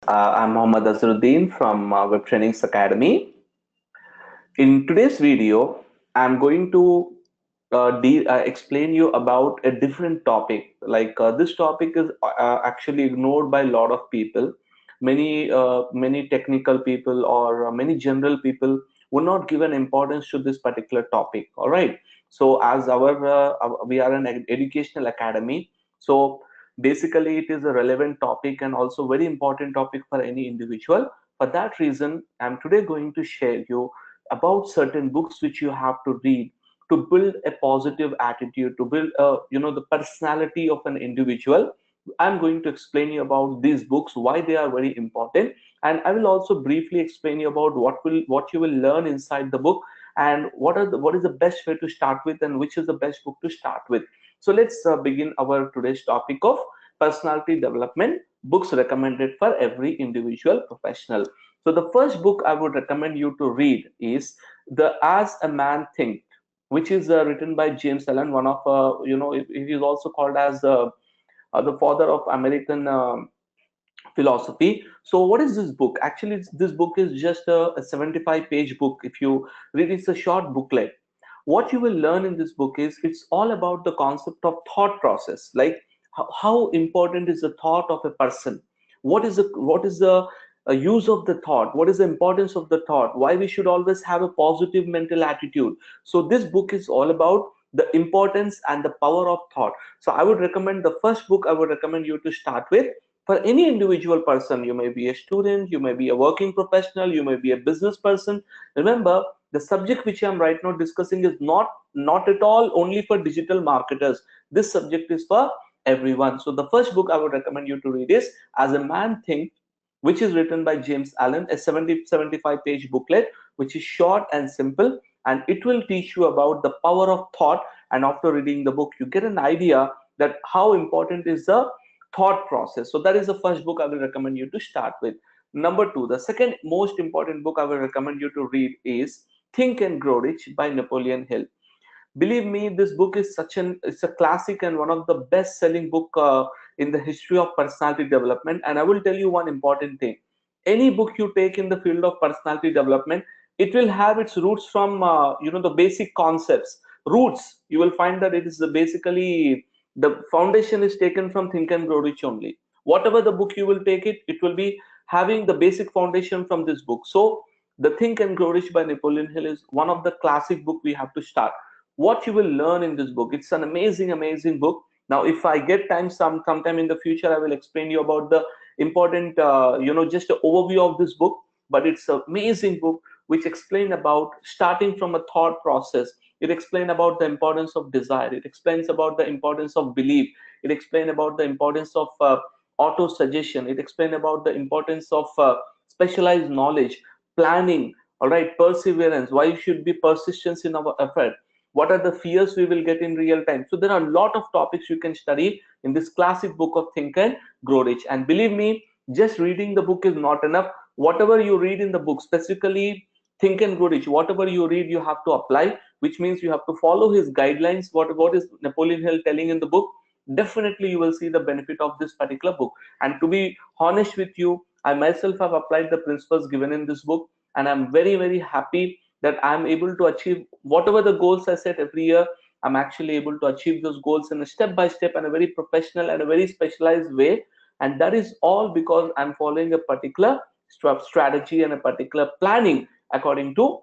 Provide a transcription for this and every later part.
I'm Mohammad Azruddin from Web Trainings Academy. In today's video, I'm going to explain you about a different topic. This topic is actually ignored by a lot of people. Many technical people or many general people would not give an importance to this particular topic. All right. So, as we are an educational academy, so basically it is a relevant topic and also very important topic for any individual. For that reason, I'm today going to share you about certain books which you have to read to build a positive attitude, to build the personality of an individual. I'm going to explain you about these books, why they are very important, and I will also briefly explain you about what you will learn inside the book, and what is the best way to start with, and which is the best book to start with. So let's begin our today's topic of personality development books recommended for every individual professional. So the first book I would recommend you to read is the As a Man Think, which is written by James Allen, one of he is also called as the father of American philosophy. So what is this book? Actually, this book is just a 75-page book. If you read, it's a short booklet. What you will learn in this book is it's all about the concept of thought process, like how important is the thought of a person. What is the use of the thought, what is the importance of the thought, why we should always have a positive mental attitude. So this book is all about the importance and the power of thought. So I would recommend the first book I would recommend you to start with. For any individual person, you may be a student, you may be a working professional, you may be a business person, remember the subject which I'm right now discussing is not at all only for digital marketers. This subject is for everyone. So the first book I would recommend you to read is As a Man Think, which is written by James Allen, a 75-page booklet which is short and simple, and it will teach you about the power of thought. And after reading the book, you get an idea that how important is the thought process. So that is the first book I will recommend you to start with. Number two, the second most important book I will recommend you to read is Think and Grow Rich by Napoleon Hill. Believe me, this book is it's a classic and one of the best selling book in the history of personality development. And I will tell you one important thing: any book you take in the field of personality development, it will have its roots from the basic concepts. Roots, you will find that it is basically the foundation is taken from Think and Grow Rich only. Whatever the book you will take, it will be having the basic foundation from this book. So the Think and Grow Rich by Napoleon Hill is one of the classic book we have to start. What you will learn in this book, it's an amazing book. Now if I get time, sometime in the future, I will explain you about the important just an overview of this book. But it's an amazing book which explain about starting from a thought process. It explains about the importance of desire, it explains about the importance of belief, it explains about the importance of auto suggestion, it explains about the importance of specialized knowledge, planning, all right, perseverance, why should be persistence in our effort, what are the fears we will get in real time. So there are a lot of topics you can study in this classic book of Think and Grow Rich. And believe me, just reading the book is not enough. Whatever you read in the book, specifically Think and Grow Rich, whatever you read, you have to apply, which means you have to follow his guidelines. What is Napoleon Hill telling in the book? Definitely you will see the benefit of this particular book. And to be honest with you, I myself have applied the principles given in this book, and I'm very happy that I'm able to achieve whatever the goals I set every year. I'm actually able to achieve those goals in a step by step and a very professional and a very specialized way. And that is all because I'm following a particular strategy and a particular planning according to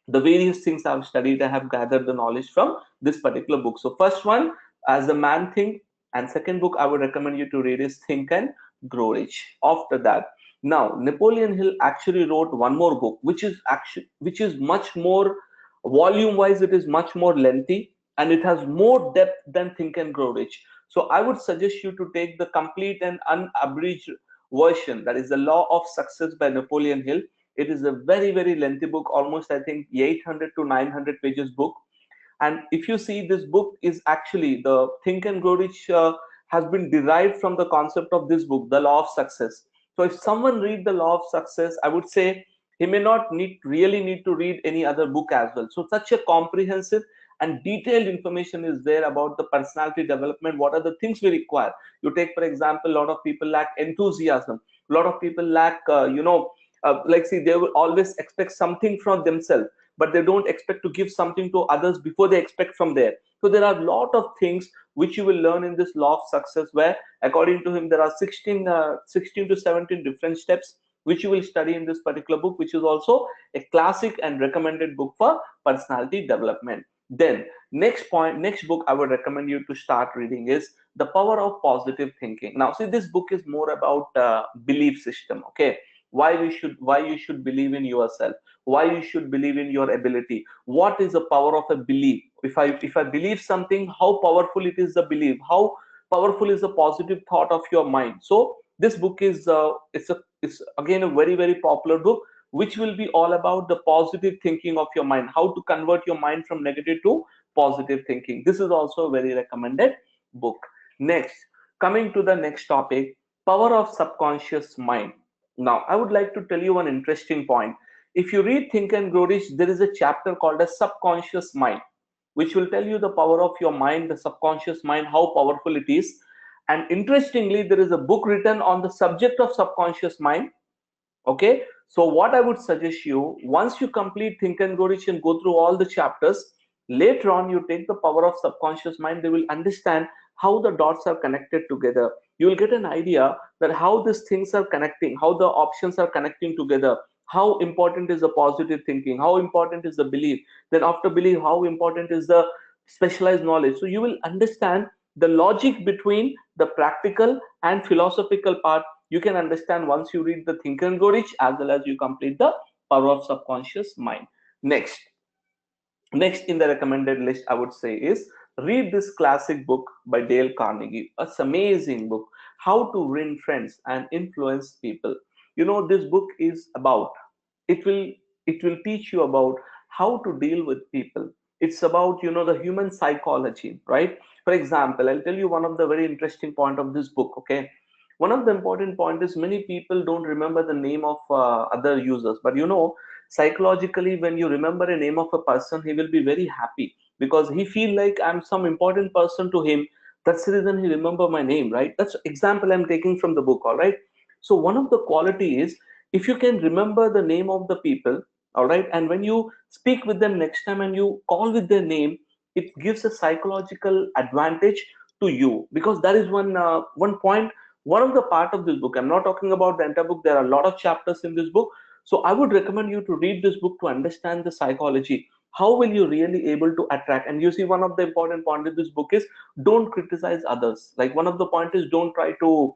the various things I've studied. I have gathered the knowledge from this particular book. So first one, As a Man Think, and second book I would recommend you to read is Think and Grow Rich. After that, now Napoleon Hill actually wrote one more book, which is much more volume wise. It is much more lengthy and it has more depth than Think and Grow Rich. So I would suggest you to take the complete and unabridged version, that is The Law of Success by Napoleon Hill. It is a very lengthy book, almost I think 800 to 900 pages book. And if you see, this book is actually the Think and Grow Rich has been derived from the concept of this book, The Law of Success. So if someone read The Law of Success, I would say he may not really need to read any other book as well. So such a comprehensive and detailed information is there about the personality development. What are the things we require? You take for example, a lot of people lack enthusiasm, a lot of people lack like see, they will always expect something from themselves, but they don't expect to give something to others before they expect from there. So there are a lot of things which you will learn in this law of success, where according to him there are 16 to 17 different steps which you will study in this particular book, which is also a classic and recommended book for personality development. Then next book I would recommend you to start reading is The Power of Positive Thinking. Now see, this book is more about belief system. Okay, why you should believe in yourself, why you should believe in your ability, what is the power of a belief. If I believe something, how powerful it is, the belief, how powerful is the positive thought of your mind. So this book is it's again a very very popular book, which will be all about the positive thinking of your mind, how to convert your mind from negative to positive thinking. This is also a very recommended book. Next, coming to the next topic, power of subconscious mind. Now I would like to tell you one interesting point. If you read Think and Grow Rich, there is a chapter called a subconscious mind, which will tell you the power of your mind, the subconscious mind, how powerful it is. And interestingly, there is a book written on the subject of subconscious mind. Okay, so what I would suggest you, once you complete Think and Grow Rich and go through all the chapters, later on you take the power of subconscious mind. They will understand how the dots are connected together. You will get an idea that how these things are connecting, how the options are connecting together, how important is the positive thinking, how important is the belief, then after belief, how important is the specialized knowledge. So you will understand the logic between the practical and philosophical part. You can understand once you read the Think and Grow Rich, as well as you complete the Power of Subconscious Mind. Next in the recommended list, I would say, is read this classic book by Dale Carnegie. It's an amazing book, How to Win Friends and Influence People. You know, this book is about, it will it will teach you about how to deal with people. It's about, the human psychology, right? For example, I'll tell you one of the very interesting point of this book. Okay, one of the important point is many people don't remember the name of other users, but psychologically, when you remember a name of a person, he will be very happy because he feel like I'm some important person to him. That's the reason he remember my name, right? That's example I'm taking from the book. All right, so one of the quality is, if you can remember the name of the people, all right, and when you speak with them next time and you call with their name, it gives a psychological advantage to you, because that is one point, one of the part of this book. I'm not talking about the entire book. There are a lot of chapters in this book. So I would recommend you to read this book to understand the psychology. How will you really able to attract? And you see, one of the important point in this book is, don't criticize others. Like, one of the point is, don't try to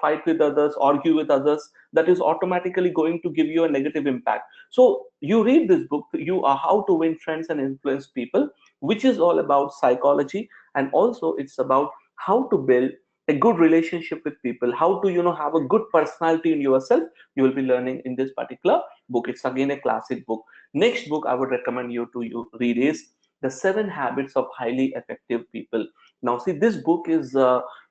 fight with others, argue with others. That is automatically going to give you a negative impact. So you read this book, you are How to Win Friends and Influence People, which is all about psychology, and also it's about how to build a good relationship with people, how to have a good personality in yourself. You will be learning in this particular book. It's again a classic book. Next book I would recommend you read is The Seven Habits of Highly Effective People. Now see, this book is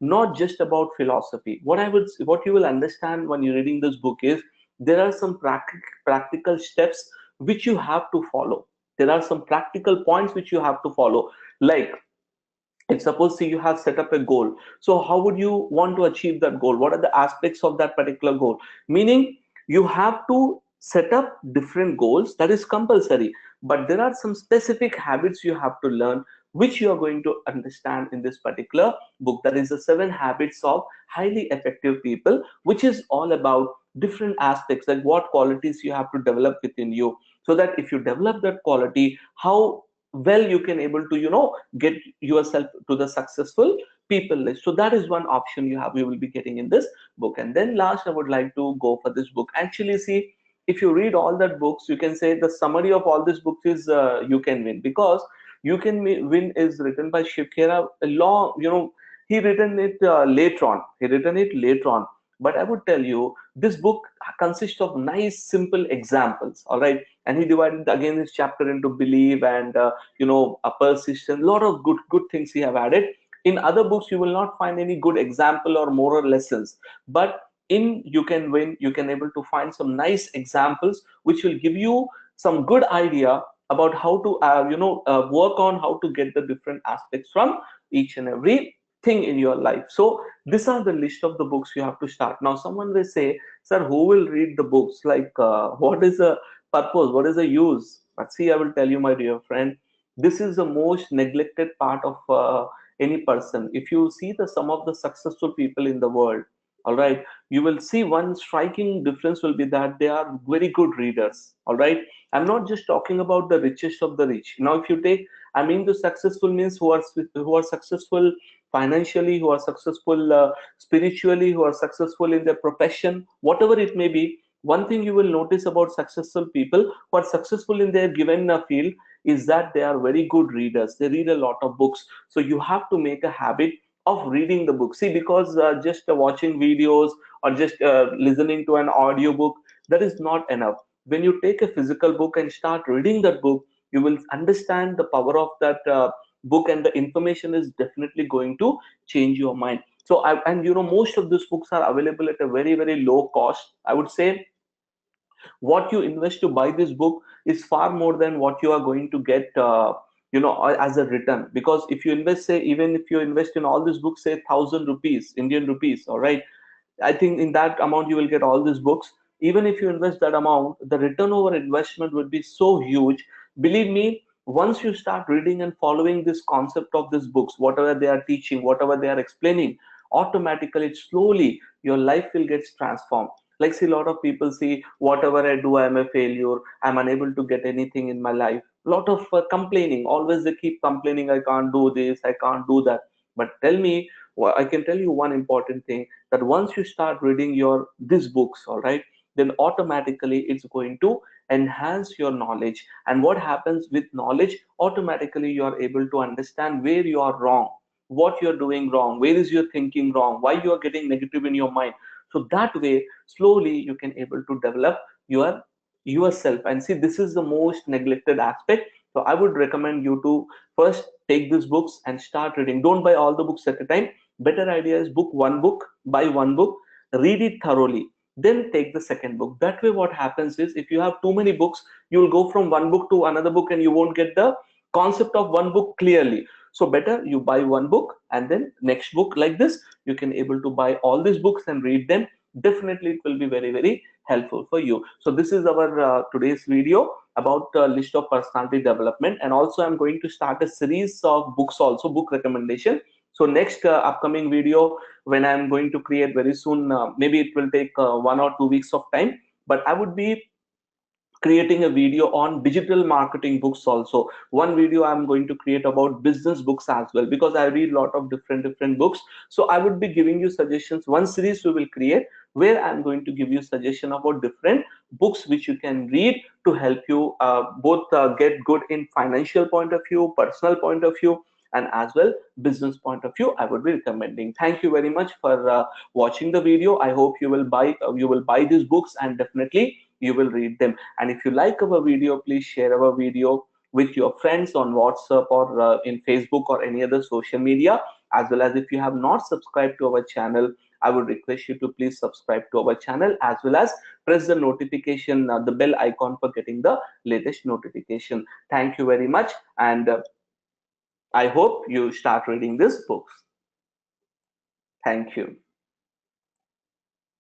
not just about philosophy. What you will understand when you're reading this book is, there are some practical steps which you have to follow. There are some practical points which you have to follow. Like, if suppose, see, you have set up a goal, so how would you want to achieve that goal? What are the aspects of that particular goal? Meaning, you have to set up different goals, that is compulsory, but there are some specific habits you have to learn, which you are going to understand in this particular book. That is The Seven Habits of Highly Effective People, which is all about different aspects, like what qualities you have to develop within you, so that if you develop that quality, how well you can able to get yourself to the successful people list. So that is one option you will be getting in this book. And then last, I would like to go for this book. Actually, see, if you read all that books, you can say the summary of all these books is You Can Win, because Win is written by Shiv Khera. A long, he written it later on. But I would tell you, this book consists of nice, simple examples. All right, and he divided again this chapter into belief and a persistence. A lot of good things he have added. In other books, you will not find any good example or moral lessons, but in You Can Win, you can able to find some nice examples which will give you some good idea about how to work on how to get the different aspects from each and every thing in your life. So these are the list of the books you have to start. Now someone will say, sir, who will read the books? Like what is the purpose, what is the use? But see, I will tell you, my dear friend, this is the most neglected part of any person. If you see the some of the successful people in the world, all right, you will see one striking difference will be that they are very good readers. All right, I'm not just talking about the richest of the rich. Now if you take, I mean, the successful means who are successful financially, who are successful spiritually, who are successful in their profession, whatever it may be. One thing you will notice about successful people who are successful in their given field is that they are very good readers. They read a lot of books. So you have to make a habit of reading the book. See, because just watching videos or just listening to an audio book, that is not enough. When you take a physical book and start reading that book, you will understand the power of that book, and the information is definitely going to change your mind. So and most of these books are available at a very very low cost. I would say what you invest to buy this book is far more than what you are going to get as a return. Because if you invest, say, even if you invest in all these books, say 1,000 rupees, Indian rupees, all right, I think in that amount you will get all these books. Even if you invest that amount, the return over investment would be so huge. Believe me, once you start reading and following this concept of these books, whatever they are teaching, whatever they are explaining, automatically, slowly, your life will get transformed. Like, see, a lot of people see, whatever I do, I'm a failure. I'm unable to get anything in my life. A lot of complaining. Always they keep complaining, I can't do this, I can't do that. But tell me, well, I can tell you one important thing, that once you start reading your these books, all right, then automatically it's going to enhance your knowledge. And what happens with knowledge, automatically you are able to understand where you are wrong, what you're doing wrong, where is your thinking wrong, why you are getting negative in your mind. So that way, slowly you can able to develop your yourself. And see, this is the most neglected aspect. So I would recommend you to first take these books and start reading. Don't buy all the books at a time. Better idea is book one book, buy one book, read it thoroughly, then take the second book. That way what happens is, if you have too many books, you will go from one book to another book and you won't get the concept of one book clearly. So better you buy one book and then next book. Like this, you can able to buy all these books and read them. Definitely it will be very very helpful for you. So this is our today's video about list of personality development. And also I'm going to start a series of books, also book recommendation. So next upcoming video, when I'm going to create very soon, maybe it will take 1 or 2 weeks of time, but I would be creating a video on digital marketing books. Also one video I'm going to create about business books as well, because I read a lot of different books. So I would be giving you suggestions. One series we will create where I'm going to give you suggestion about different books which you can read to help you both get good in financial point of view, personal point of view, and as well business point of view. I would be recommending. Thank you very much for watching the video. I hope you will buy these books and definitely you will read them. And if you like our video, please share our video with your friends on WhatsApp or in Facebook or any other social media. As well as, if you have not subscribed to our channel, I would request you to please subscribe to our channel, as well as press the notification, the bell icon, for getting the latest notification. Thank you very much. And I hope you start reading these books. Thank you.